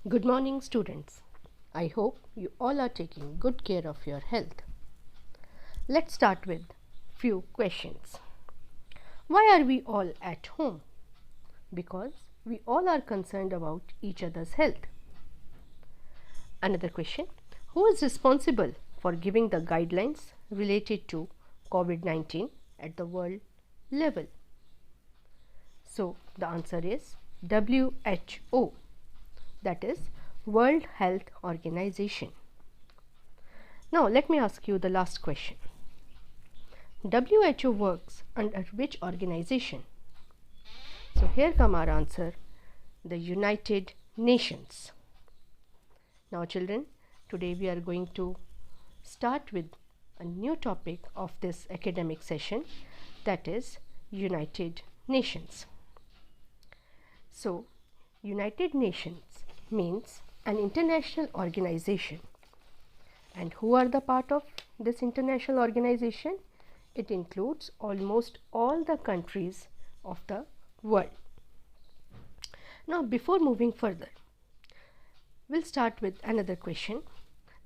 Good morning, students. I hope you all are taking good care of your health. Let's start with few questions. Why are we all at home? Because we all are concerned about each other's health. Another question: who is responsible for giving the guidelines related to COVID-19 at the world level? So the answer is WHO, that is World Health Organization. Now let me ask you the last question. WHO works under which organization? So here come our answer, the United Nations. Now children, today we are going to start with a new topic of this academic session, that is United Nations. So United Nations means an international organization. And who are the part of this international organization? It includes almost all the countries of the world. Now before moving further, we'll start with another question,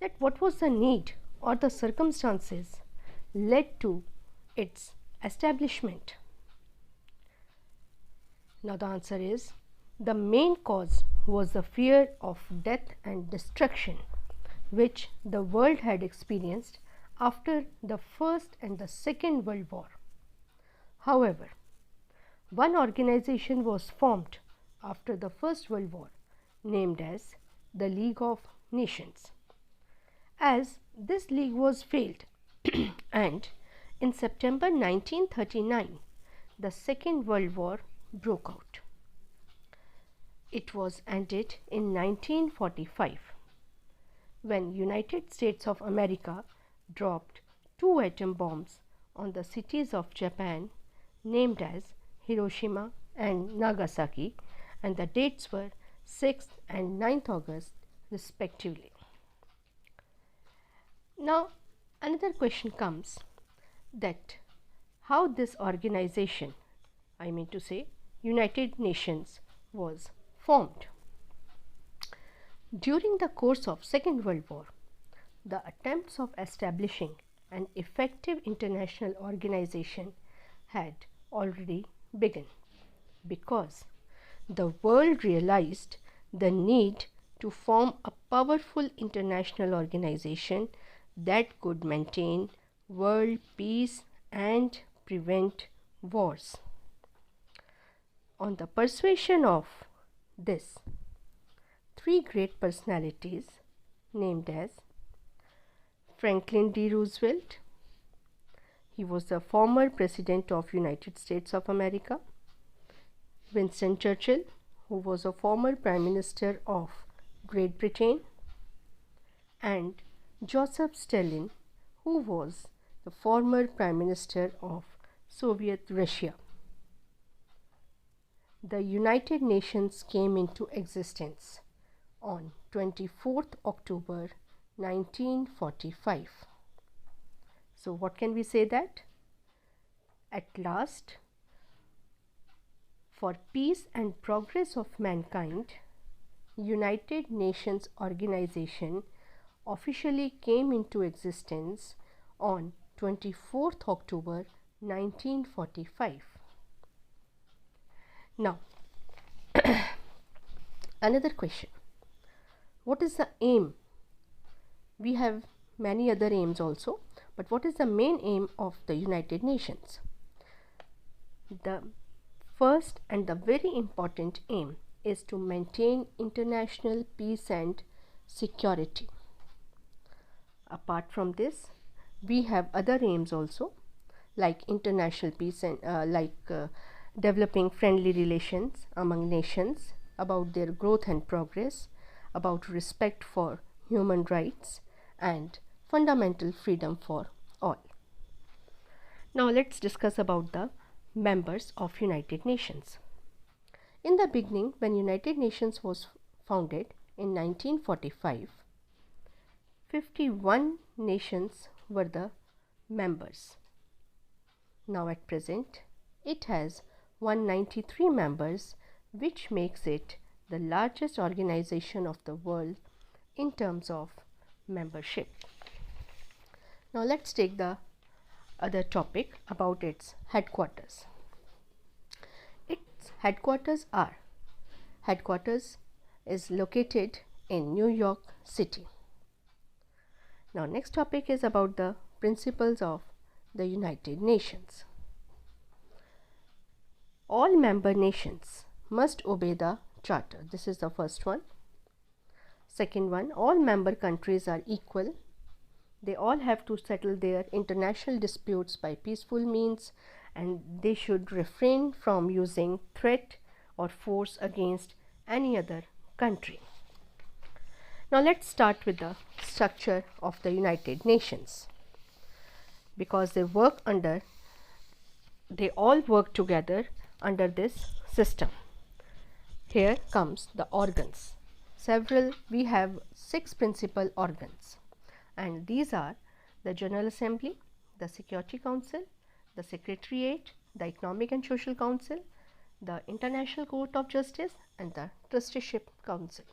that what was the need or the circumstances led to its establishment? Now the answer is, the main cause was the fear of death and destruction which the world had experienced after the First and the Second World War. However, one organization was formed after the First World War, named as the League of Nations. As this league was failed and in September 1939 the Second World War broke out. It was ended in 1945 when United States of America dropped 2 atom bombs on the cities of Japan named as Hiroshima and Nagasaki, and the dates were 6th and 9th August respectively. Now another question comes, that how this organization, I mean to say United Nations, was formed. During the course of Second World War, the attempts of establishing an effective international organization had already begun, because the world realized the need to form a powerful international organization that could maintain world peace and prevent wars. On the persuasion of this, 3 great personalities named as Franklin D. Roosevelt, he was the former President of United States of America; Winston Churchill, who was a former Prime Minister of Great Britain; and Joseph Stalin, who was the former Prime Minister of Soviet Russia. The United Nations came into existence on 24th October 1945. So what can we say? That at last, for peace and progress of mankind, United Nations organization officially came into existence on 24th October 1945. Now another question, what is the aim? We have many other aims also, but what is the main aim of the United Nations? The first and the very important aim is to maintain international peace and security. Apart from this, we have other aims also, like international peace and developing friendly relations among nations, about their growth and progress, about respect for human rights and fundamental freedom for all. Now let's discuss about the members of United Nations. In the beginning, when United Nations was founded in 1945, 51 nations were the members. Now at present, it has 193 members, which makes it the largest organization of the world in terms of membership. Now let's take the other topic about its headquarters. Its headquarters is located in New York City. Now next topic is about the principles of the United Nations. All member nations must obey the Charter. This is the first one. Second one, all member countries are equal. They all have to settle their international disputes by peaceful means, and they should refrain from using threat or force against any other country. Now let's start with the structure of the United Nations, because they all work together under this system. Here comes the organs. We have 6 principal organs, and these are the General Assembly, the Security Council, the Secretariat, the Economic and Social Council, the International Court of Justice, and the Trusteeship Council.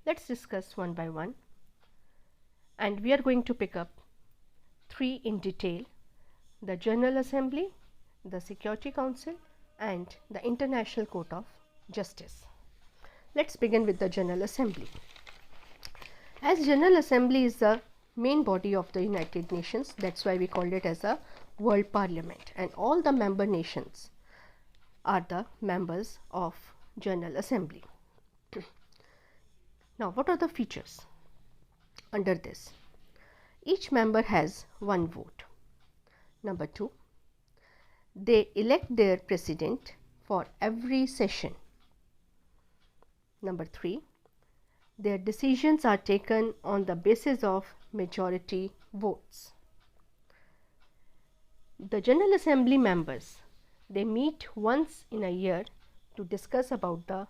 Let's discuss one by one, and we are going to pick up 3 in detail: the General Assembly, the Security Council, and the International Court of Justice. Let's begin with the General Assembly. As General Assembly is the main body of the United Nations, that's why we called it as a World Parliament, and all the member nations are the members of General Assembly. Now, what are the features under this? Each member has 1 vote. Number 2, they elect their president for every session. Number 3, their decisions are taken on the basis of majority votes. The General Assembly members, they meet once in a year to discuss about the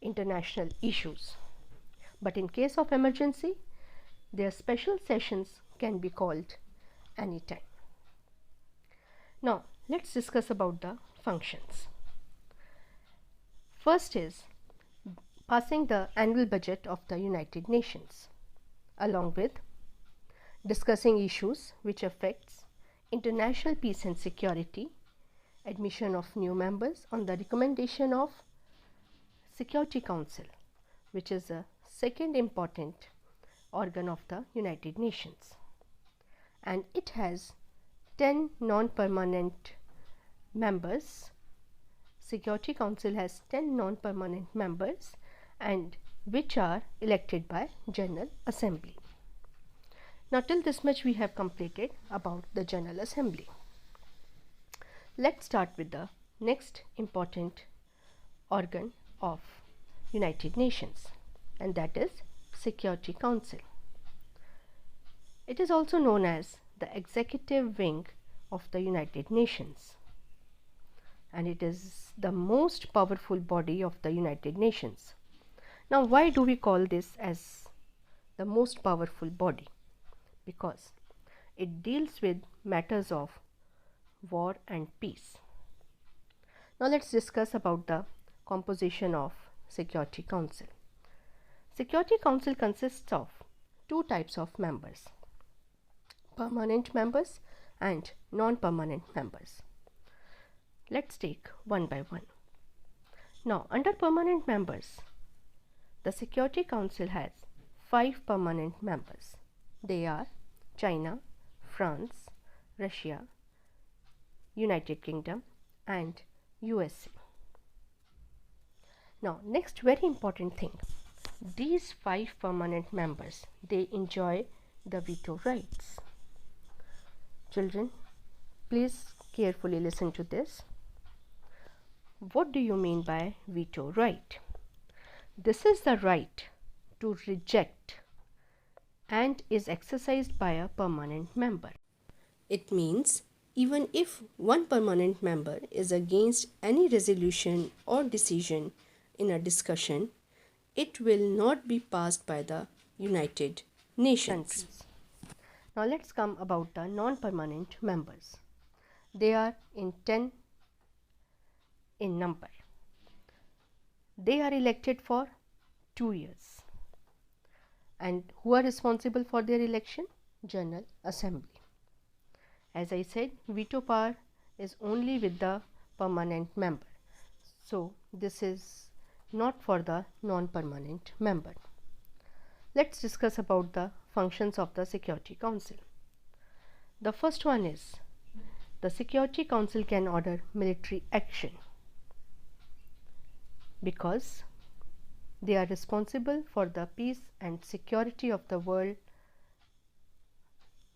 international issues. But in case of emergency, their special sessions can be called anytime. Now, let's discuss about the functions. First is passing the annual budget of the United Nations, along with discussing issues which affects international peace and security, admission of new members on the recommendation of Security Council, which is the second important organ of the United Nations, and it has 10 non-permanent members. Security Council has 10 non-permanent members, and which are elected by General Assembly. Now till this much we have completed about the General Assembly. Let's start with the next important organ of United Nations, and that is Security Council. It is also known as the executive wing of the United Nations, and it is the most powerful body of the United Nations. Now, why do we call this as the most powerful body? Because it deals with matters of war and peace. Now, let's discuss about the composition of Security Council. Security Council consists of 2 types of members: permanent members and non-permanent members. Let's take one by one. Now, under permanent members, the Security Council has 5 permanent members. They are China, France, Russia, United Kingdom, and USA. Now, next very important thing, these 5 permanent members, they enjoy the veto rights. Children, please carefully listen to this. What do you mean by veto right? This is the right to reject and is exercised by a permanent member. It means even if one permanent member is against any resolution or decision in a discussion, it will not be passed by the United Nations. Now let's come about the non-permanent members. They are in 10 in number. They are elected for 2 years. And who are responsible for their election? General Assembly. As I said, veto power is only with the permanent member. So this is not for the non-permanent member. Let's discuss about the functions of the Security Council. The first one is the Security Council can order military action because they are responsible for the peace and security of the world.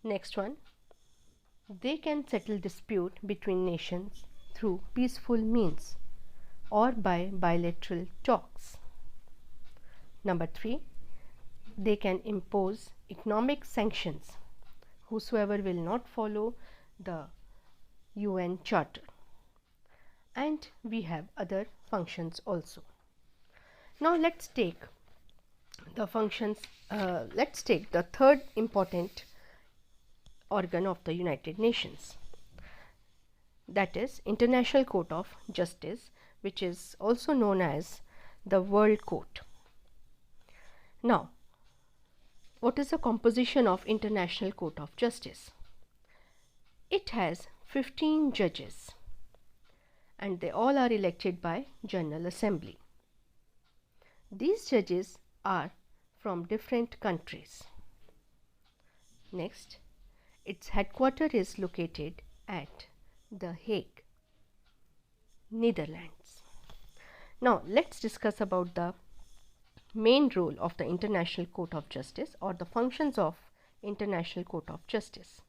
Next one, they can settle dispute between nations through peaceful means or by bilateral talks. Number 3, they can impose economic sanctions whosoever will not follow the UN Charter. And we have other functions also. Now let's take the functions, let's take the third important organ of the United Nations, that is International Court of Justice, which is also known as the World Court. Now, what is the composition of International Court of Justice? It has 15 judges and they all are elected by General Assembly. These judges are from different countries. Next, its headquarters is located at The Hague, Netherlands. Now let's discuss about the main role of the International Court of Justice or the functions of International Court of Justice.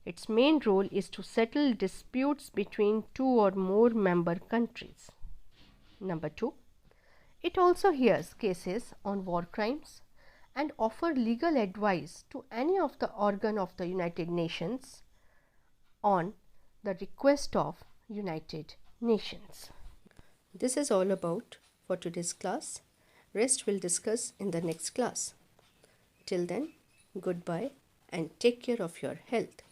Its main role is to settle disputes between 2 or more member countries. Number 2, it also hears cases on war crimes and offer legal advice to any of the organ of the United Nations on the request of United Nations. This is all about for today's class. Rest we'll discuss in the next class. Till then, goodbye and take care of your health.